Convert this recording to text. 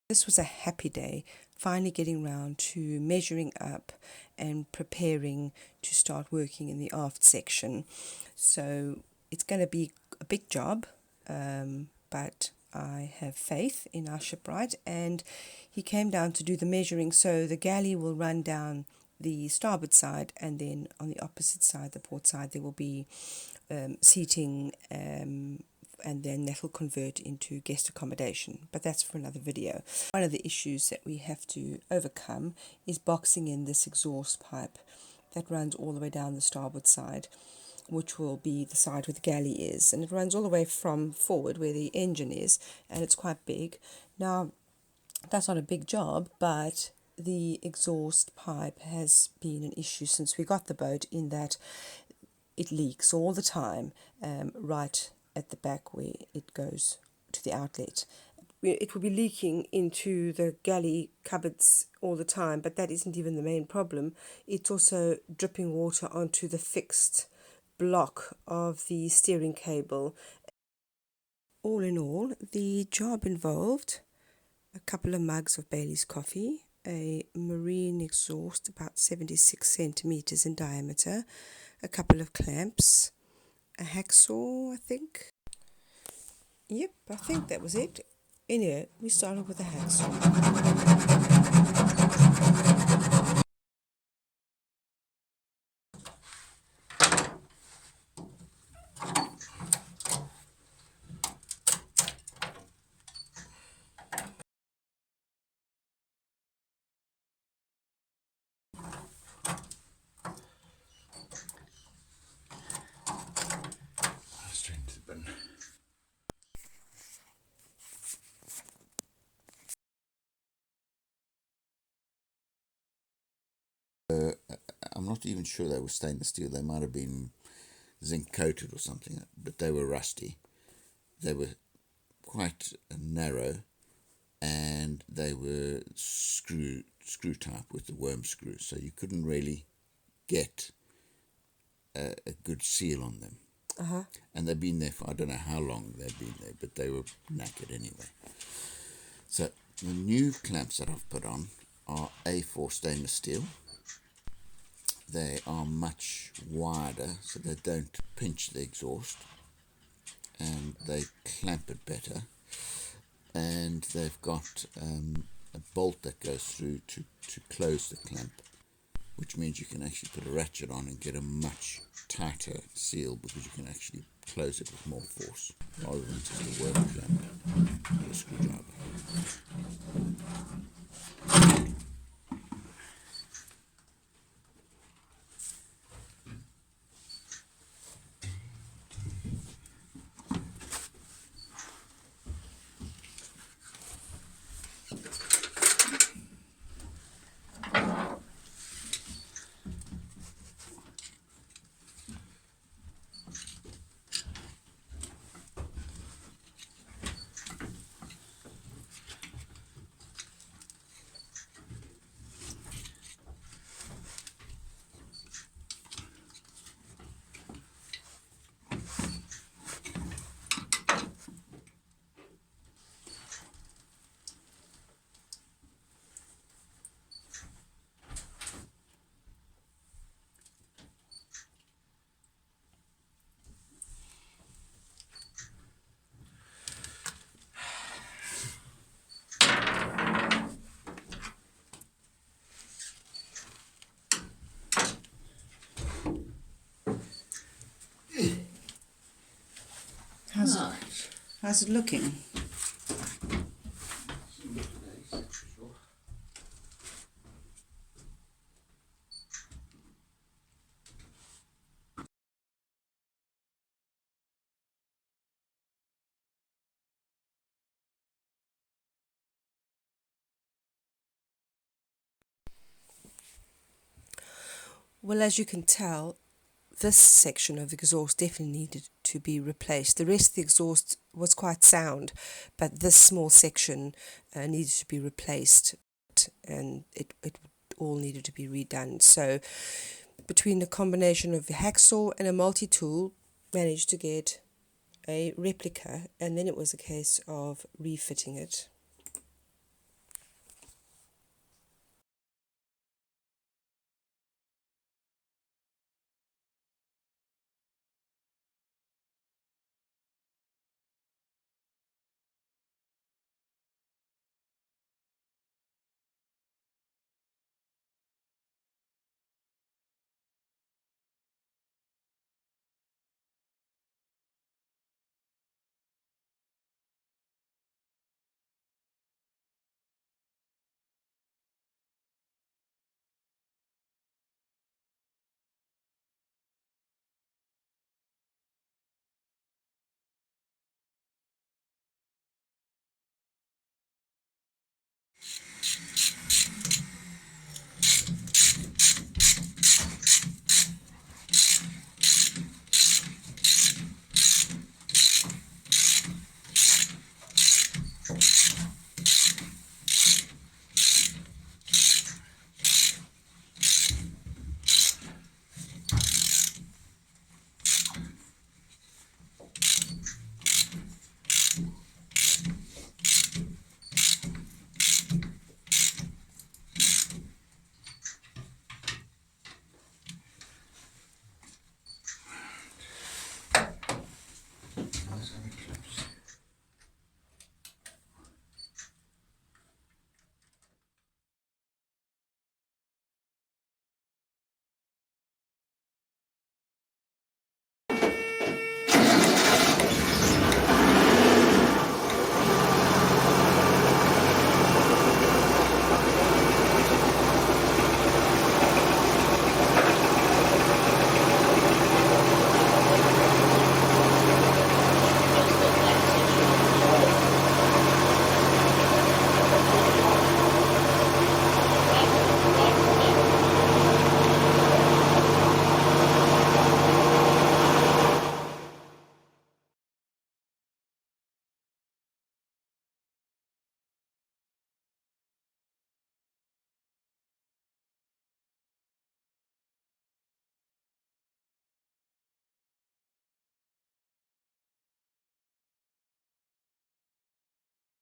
This was a happy day, finally getting round to measuring up and preparing to start working in the aft section. So it's going to be a big job, but I have faith in our shipwright, and he came down to do the measuring. So the galley will run down the starboard side, and then on the opposite side, the port side, there will be seating, and then that will convert into guest accommodation. But that's for another video. One of the issues that we have to overcome is boxing in this exhaust pipe that runs all the way down the starboard side, which will be the side where the galley is, and it runs all the way from forward where the engine is, and it's quite big. Now, that's not a big job, but the exhaust pipe has been an issue since we got the boat, in that it leaks all the time, right at the back where it goes to the outlet. It will be leaking into the galley cupboards all the time, but that isn't even the main problem. It's also dripping water onto the fixed block of the steering cable. All in all, the job involved a couple of mugs of Bailey's coffee, a marine exhaust about 76 centimeters in diameter, a couple of clamps, a hacksaw, I think. Yep, I think that was it. Anyway, we started with a hacksaw. I'm not even sure they were stainless steel. They might have been zinc coated or something, but they were rusty. They were quite narrow, and they were screw type with the worm screw, so you couldn't really get a good seal on them. And they've been there for, I don't know how long they've been there, but they were knackered anyway. So the new clamps that I've put on are A4 stainless steel. They are much wider, so they don't pinch the exhaust, and they clamp it better. And they've got a bolt that goes through to close the clamp, which means you can actually put a ratchet on and get a much tighter seal, because you can actually close it with more force rather than just a work clamp or a screwdriver. How's it looking? Well, as you can tell, this section of the exhaust definitely needed to be replaced. The rest of the exhaust was quite sound, but this small section needed to be replaced, and it all needed to be redone. So between a combination of a hacksaw and a multi-tool, managed to get a replica, and then it was a case of refitting it.